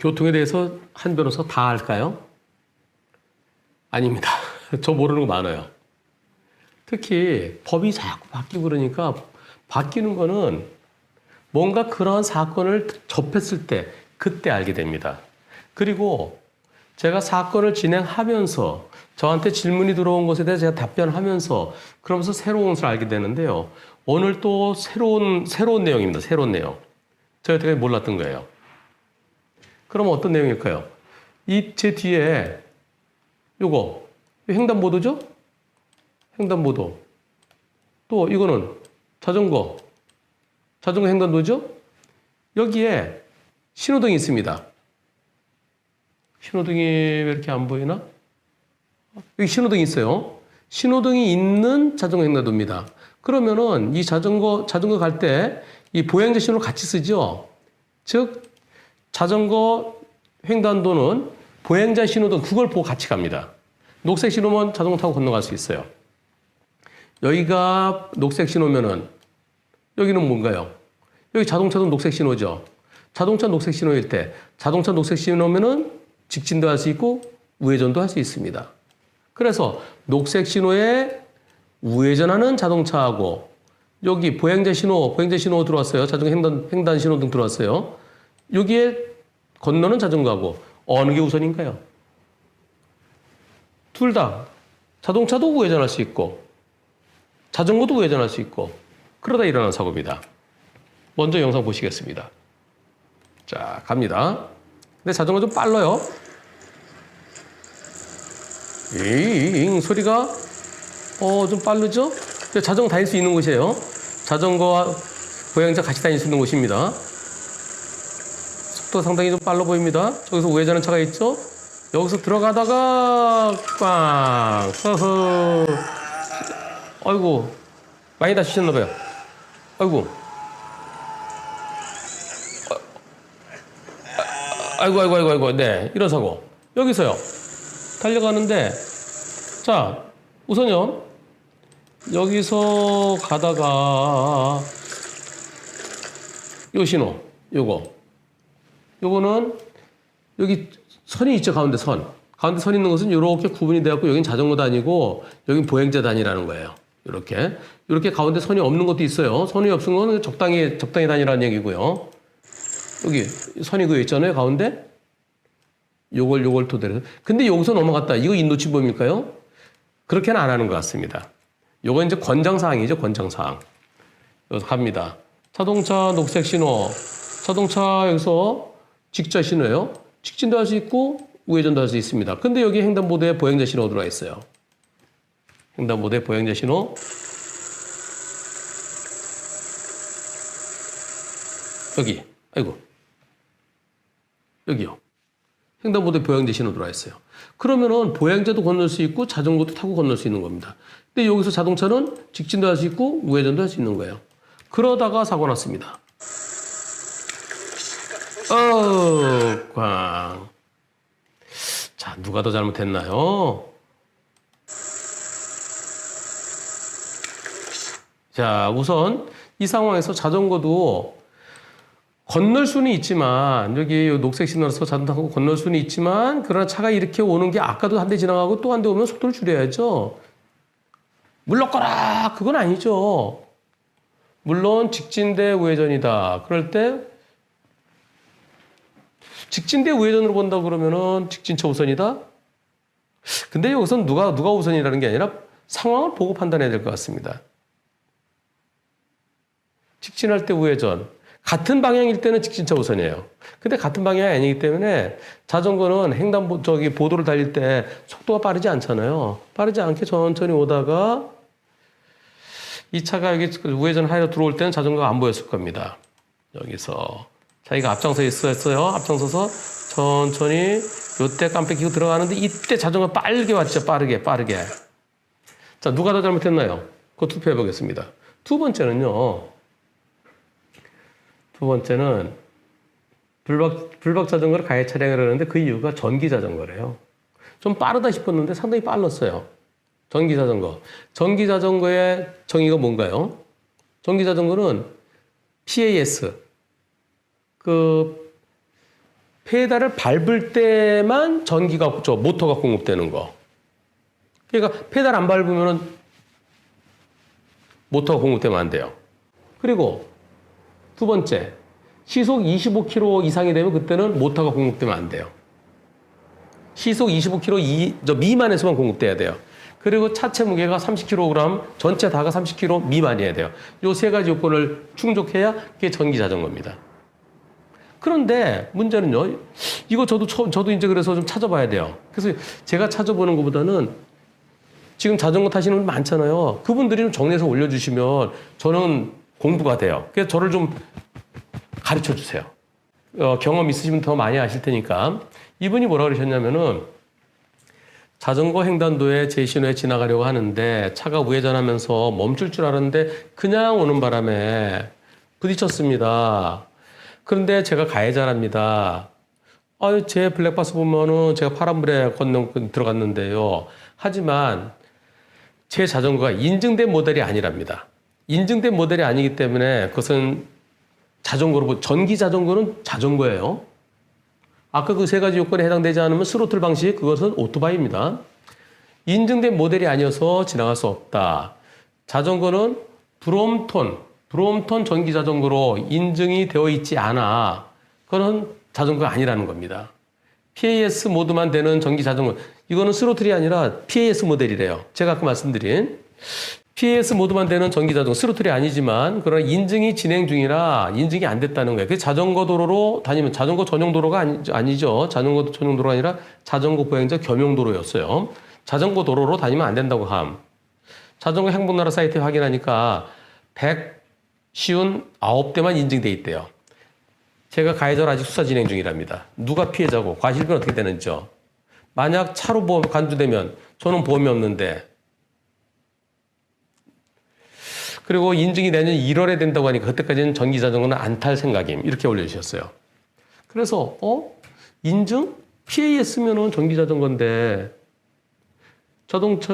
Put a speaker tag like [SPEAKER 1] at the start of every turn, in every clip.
[SPEAKER 1] 교통에 대해서 한 변호사 다 알까요? 아닙니다. 저 모르는 거 많아요. 특히 법이 자꾸 바뀌고 그러니까 바뀌는 거는 뭔가 그러한 사건을 접했을 때 그때 알게 됩니다. 그리고 제가 사건을 진행하면서 저한테 질문이 들어온 것에 대해서 제가 답변하면서 그러면서 새로운 것을 알게 되는데요. 오늘 또 새로운 내용입니다. 새로운 내용. 제가 되게 몰랐던 거예요. 그럼 어떤 내용일까요? 이 제 뒤에 요거 횡단보도죠? 횡단보도. 또 이거는 자전거 횡단도죠? 여기에 신호등이 있습니다. 신호등이 왜 이렇게 안 보이나? 여기 신호등이 있어요. 신호등이 있는 자전거 횡단도입니다. 그러면은 이 자전거 갈 때 이 보행자 신호를 같이 쓰죠? 즉, 자전거 횡단도는 보행자 신호등 그걸 보고 같이 갑니다. 녹색 신호면 자전거 타고 건너갈 수 있어요. 여기가 녹색 신호면은 여기는 뭔가요? 여기 자동차도 녹색 신호죠. 자동차 녹색 신호일 때 자동차 녹색 신호면은 직진도 할 수 있고 우회전도 할 수 있습니다. 그래서 녹색 신호에 우회전하는 자동차하고 여기 보행자 신호 들어왔어요. 자전거 횡단 신호등 들어왔어요. 여기에 건너는 자전거하고 어느 게 우선인가요? 둘 다 자동차도 우회전할 수 있고 자전거도 우회전할 수 있고 그러다 일어난 사고입니다. 먼저 영상 보시겠습니다. 자, 갑니다. 근데 자전거 좀 빨라요. 잉 소리가 좀 빠르죠? 자전거 다닐 수 있는 곳이에요. 자전거와 보행자 같이 다닐 수 있는 곳입니다. 속도가 상당히 좀 빨라 보입니다. 저기서 우회전하는 차가 있죠? 여기서 들어가다가 꽝! 허허. 아이고, 많이 다치셨나봐요. 아이고. 아이고. 네, 이런 사고. 여기서요. 달려가는데, 자, 우선요. 여기서 가다가, 요 신호, 요거는, 여기 선이 있죠, 가운데 선. 가운데 선 있는 것은 이렇게 구분이 되었고, 여긴 자전거 다니고, 여긴 보행자 다니라는 거예요. 이렇게 가운데 선이 없는 것도 있어요. 선이 없는 건 적당히 다니라는 얘기고요. 여기 선이 그 있잖아요, 가운데. 요걸 토대로. 근데 여기서 넘어갔다. 이거 인도침범일까요? 그렇게는 안 하는 것 같습니다. 요건 이제 권장사항이죠, 권장사항. 여기서 갑니다. 자동차 녹색 신호. 자동차 여기서 직자 신호예요. 직진도 할 수 있고 우회전도 할 수 있습니다. 근데 여기 횡단보도에 보행자 신호 들어와 있어요. 횡단보도에 보행자 신호. 여기. 아이고. 여기요. 횡단보도에 보행자 신호 들어와 있어요. 그러면은 보행자도 건널 수 있고 자전거도 타고 건널 수 있는 겁니다. 근데 여기서 자동차는 직진도 할 수 있고 우회전도 할 수 있는 거예요. 그러다가 사고 났습니다. 꽝. 자, 누가 더 잘못했나요? 자, 우선 이 상황에서 자전거도 건널 수는 있지만 여기 녹색 신호라서 자전거 타고 건널 수는 있지만 그러나 차가 이렇게 오는 게 아까도 한 대 지나가고 또 한 대 오면 속도를 줄여야죠. 물러거라 그건 아니죠. 물론 직진 대 우회전이다. 그럴 때 직진 대 우회전으로 본다 그러면은 직진차 우선이다. 근데 여기서는 누가 우선이라는 게 아니라 상황을 보고 판단해야 될 것 같습니다. 직진할 때 우회전. 같은 방향일 때는 직진차 우선이에요. 근데 같은 방향이 아니기 때문에 자전거는 보도를 달릴 때 속도가 빠르지 않잖아요. 빠르지 않게 천천히 오다가 이 차가 여기 우회전 하여 들어올 때는 자전거가 안 보였을 겁니다. 여기서 자기가 앞장서 있었어요. 앞장서서 천천히 요때 깜빡 켜고 들어가는데 이때 자전거 빠르게 왔죠. 빠르게. 자, 누가 더 잘못했나요? 그거 투표해 보겠습니다. 두 번째는 불박 자전거를 가해 차량을 하는데 그 이유가 전기 자전거래요. 좀 빠르다 싶었는데 상당히 빨랐어요. 전기 자전거. 전기 자전거의 정의가 뭔가요? 전기 자전거는 PAS. 페달을 밟을 때만 전기가 모터가 공급되는 거. 그러니까 페달 안 밟으면 모터가 공급되면 안 돼요. 그리고 두 번째, 시속 25km 이상이 되면 그때는 모터가 공급되면 안 돼요. 시속 25km 미만에서만 공급돼야 돼요. 그리고 차체 무게가 30kg, 전체 다가 30kg 미만이어야 돼요. 이 세 가지 요건을 충족해야 그게 전기 자전거입니다. 그런데 문제는요, 이거 저도 이제 그래서 좀 찾아봐야 돼요. 그래서 제가 찾아보는 것보다는 지금 자전거 타시는 분 많잖아요. 그분들이 좀 정리해서 올려주시면 저는 공부가 돼요. 그래서 저를 좀 가르쳐 주세요. 경험 있으시면 더 많이 아실 테니까. 이분이 뭐라 그러셨냐면은 자전거 횡단도에 제 신호에 지나가려고 하는데 차가 우회전하면서 멈출 줄 알았는데 그냥 오는 바람에 부딪혔습니다. 그런데 제가 가해자랍니다. 제 블랙박스 보면은 제가 파란불에 건너 들어갔는데요. 하지만 제 자전거가 인증된 모델이 아니랍니다. 인증된 모델이 아니기 때문에 그것은 자전거로, 전기 자전거는 자전거예요. 아까 그 세 가지 요건에 해당되지 않으면 스로틀 방식, 그것은 오토바이입니다. 인증된 모델이 아니어서 지나갈 수 없다. 자전거는 브롬톤 전기 자전거로 인증이 되어 있지 않아. 그건 자전거가 아니라는 겁니다. PAS 모드만 되는 전기 자전거. 이거는 스로틀이 아니라 PAS 모델이래요. 제가 아까 말씀드린 PAS 모드만 되는 전기 자전거, 스로틀이 아니지만 그러나 인증이 진행 중이라 인증이 안 됐다는 거예요. 그 자전거 도로로 다니면 자전거 전용 도로가 아니죠. 자전거 전용 도로가 아니라 자전거 보행자 겸용 도로였어요. 자전거 도로로 다니면 안 된다고 함. 자전거 행복나라 사이트에 확인하니까 159대만 인증돼 있대요. 제가 가해자로 아직 수사 진행 중이랍니다. 누가 피해자고 과실비는 어떻게 되는지요. 만약 차로 보험 간주되면 저는 보험이 없는데, 그리고 인증이 내년 1월에 된다고 하니까 그때까지는 전기 자전거는 안 탈 생각임. 이렇게 올려주셨어요. 그래서 인증? PAS면은 전기 자전거인데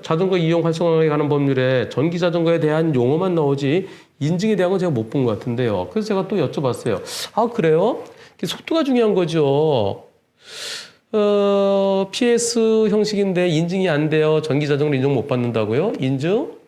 [SPEAKER 1] 자전거 이용 활성화에 관한 법률에 전기 자전거에 대한 용어만 나오지 인증에 대한 건 제가 못 본 것 같은데요. 그래서 제가 또 여쭤봤어요. 그래요? 속도가 중요한 거죠. PS 형식인데 인증이 안 돼요. 전기 자전거 인증 못 받는다고요? 인증?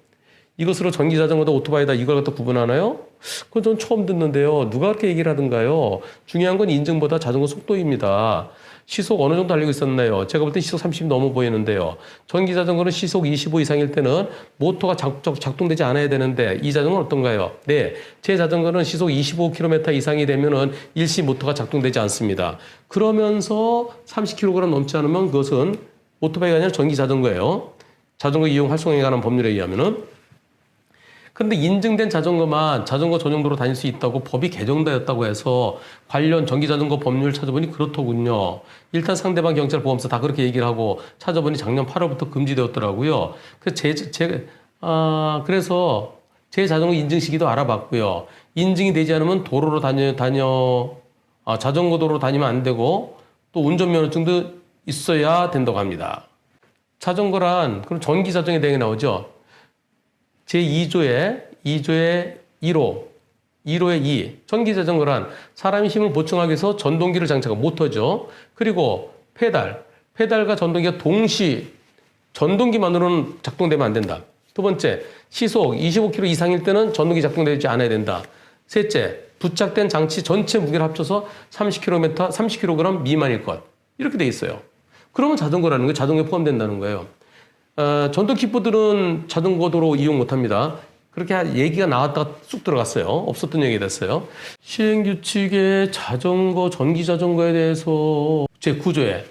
[SPEAKER 1] 이것으로 전기 자전거다 오토바이다 이걸 갖다 구분하나요? 그건 전 처음 듣는데요. 누가 그렇게 얘기를 하던가요? 중요한 건 인증보다 자전거 속도입니다. 시속 어느 정도 달리고 있었나요? 제가 볼 때 시속 30 넘어 보이는데요. 전기 자전거는 시속 25 이상일 때는 모터가 작동되지 않아야 되는데 이 자전거는 어떤가요? 네, 제 자전거는 시속 25km 이상이 되면은 일시 모터가 작동되지 않습니다. 그러면서 30kg 넘지 않으면 그것은 오토바이가 아니라 전기 자전거예요. 자전거 이용 활성화에 관한 법률에 의하면은. 근데 인증된 자전거만 자전거 전용도로 다닐 수 있다고 법이 개정되었다고 해서 관련 전기자전거 법률 찾아보니 그렇더군요. 일단 상대방 경찰 보험사 다 그렇게 얘기를 하고 찾아보니 작년 8월부터 금지되었더라고요. 그래서 제 자전거 인증 시기도 알아봤고요. 인증이 되지 않으면 도로로 자전거 도로로 다니면 안 되고 또 운전면허증도 있어야 된다고 합니다. 자전거란 그럼 전기 자전거에 대해 나오죠. 제2조의 1호의 2. 전기자전거란 사람이 힘을 보충하기 위해서 전동기를 장착한 모터죠. 그리고 페달과 전동기가 동시 전동기만으로는 작동되면 안 된다. 두 번째, 시속 25km 이상일 때는 전동기 작동되지 않아야 된다. 셋째, 부착된 장치 전체 무게를 합쳐서 30kg 미만일 것. 이렇게 돼 있어요. 그러면 자전거라는 거예요. 자전거에 포함된다는 거예요. 전동 킥보드는 자전거 도로 이용 못합니다. 그렇게 얘기가 나왔다가 쑥 들어갔어요. 없었던 얘기 됐어요. 시행규칙에 전기자전거에 대해서 제9조에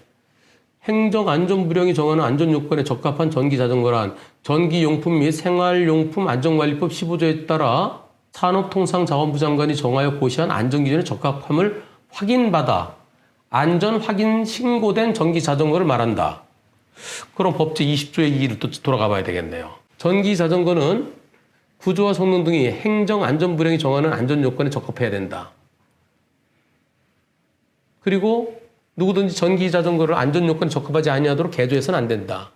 [SPEAKER 1] 행정안전부령이 정하는 안전요건에 적합한 전기자전거란 전기용품 및 생활용품 안전관리법 15조에 따라 산업통상자원부 장관이 정하여 고시한 안전기준에 적합함을 확인받아 안전확인 신고된 전기자전거를 말한다. 그럼 법제 20조의 2로 또 돌아가 봐야 되겠네요. 전기 자전거는 구조와 성능 등이 행정안전부령이 정하는 안전요건에 적합해야 된다. 그리고 누구든지 전기 자전거를 안전요건에 적합하지 아니하도록 개조해서는 안 된다.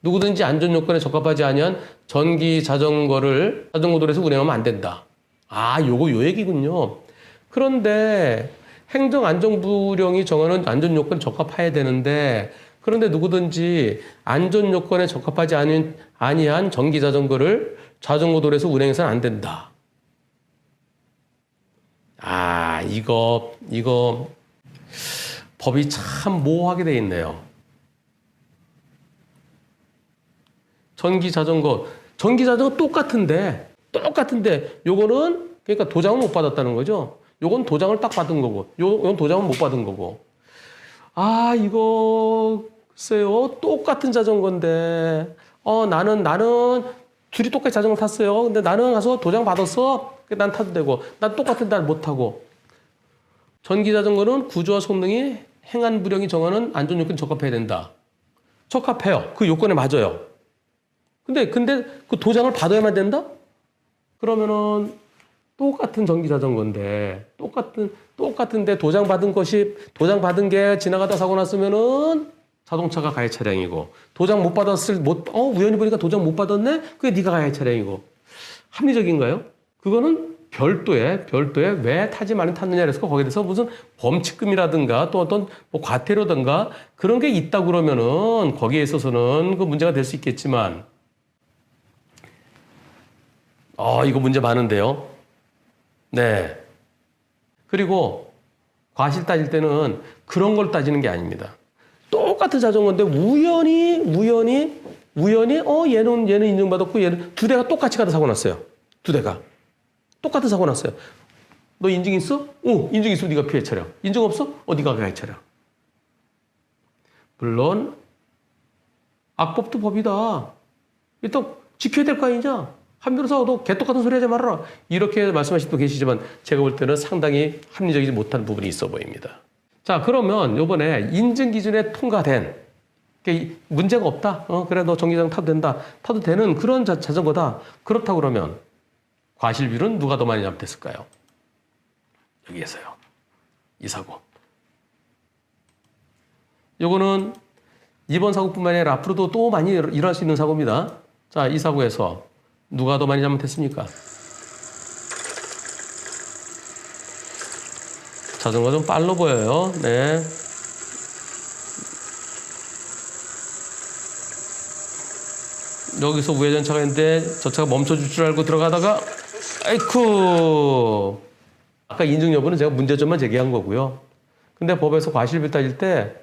[SPEAKER 1] 누구든지 안전요건에 적합하지 아니한 전기 자전거를 자전거도로에서 운행하면 안 된다. 요 얘기군요. 그런데 행정안전부령이 정하는 안전요건에 적합해야 되는데 그런데 누구든지 안전요건에 적합하지 아니한 전기자전거를 자전거도로에서 운행해서는 안 된다. 아, 이거 법이 참 모호하게 돼 있네요. 전기자전거 똑같은데 요거는 그러니까 도장을 못 받았다는 거죠. 요건 도장을 딱 받은 거고 요건 도장을 못 받은 거고. 아, 이거 글쎄요. 똑같은 자전거인데 나는 둘이 똑같이 자전거 탔어요. 근데 나는 가서 도장 받았어. 난 타도 되고 난 똑같은 날 못 타고. 전기자전거는 구조와 성능이 행안부령이 정하는 안전요건에 적합해야 된다. 적합해요. 그 요건에 맞아요. 근데 그 도장을 받아야만 된다? 그러면은 똑같은 전기자전거인데 똑같은데 도장 받은 게 지나가다 사고 났으면은 자동차가 가해 차량이고 도장 못 받았을 우연히 보니까 도장 못 받았네? 그게 네가 가해 차량이고. 합리적인가요? 그거는 별도의 왜 타지 말고 탔느냐 그래서 거기에 대해서 무슨 범칙금이라든가 또 어떤 뭐 과태료든가 그런 게 있다 그러면은 거기에 있어서는 그 문제가 될 수 있겠지만 이거 문제 많은데요. 네. 그리고 과실 따질 때는 그런 걸 따지는 게 아닙니다. 똑같은 자전거인데 우연히 얘는 인증받았고 얘는 두 대가 똑같이 가다 사고 났어요. 두 대가 똑같은 사고 났어요. 너 인증 있어? 인증 있어. 네가 피해 차량. 인증 없어? 네가 가해 차량. 물론 악법도 법이다. 일단 지켜야 될 거 아니냐? 한 변호사가 너 개떡같은 소리 하지 말아라. 이렇게 말씀하신 분도 계시지만 제가 볼 때는 상당히 합리적이지 못한 부분이 있어 보입니다. 자, 그러면 요번에 인증 기준에 통과된 문제가 없다. 그래 너 전기자전거 타도 되는 그런 자전거다. 그렇다고 그러면 과실비율은 누가 더 많이 잘못했을까요? 여기에서요. 이 사고. 요거는 이번 사고뿐만 아니라 앞으로도 또 많이 일어날 수 있는 사고입니다. 자, 이 사고에서 누가 더 많이 잘못했습니까? 자전거 좀 빨라 보여요. 네. 여기서 우회전차가 있는데 저 차가 멈춰줄 줄 알고 들어가다가 아이쿠. 아까 인증 여부는 제가 문제점만 제기한 거고요. 근데 법에서 과실비 따질 때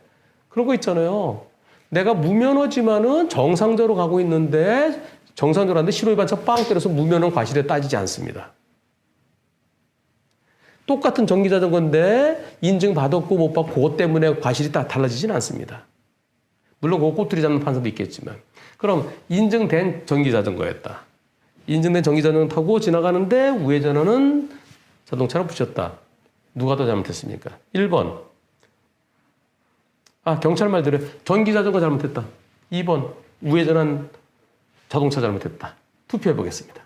[SPEAKER 1] 그런 거 있잖아요. 내가 무면허지만은 정상적으로 가고 있는데 정상적으로 하는데 신호위반차 빵 때려서 무면허 과실에 따지지 않습니다. 똑같은 전기자전거인데 인증 받았고 못 받고 그것 때문에 과실이 달라지진 않습니다. 물론 그거 꼬투리 잡는 판사도 있겠지만. 그럼 인증된 전기자전거였다. 인증된 전기자전거 타고 지나가는데 우회전하는 자동차를 붙였다. 누가 더 잘못했습니까? 1번. 경찰 말대로 전기자전거 잘못했다. 2번. 우회전한 자동차 잘못했다. 투표해 보겠습니다.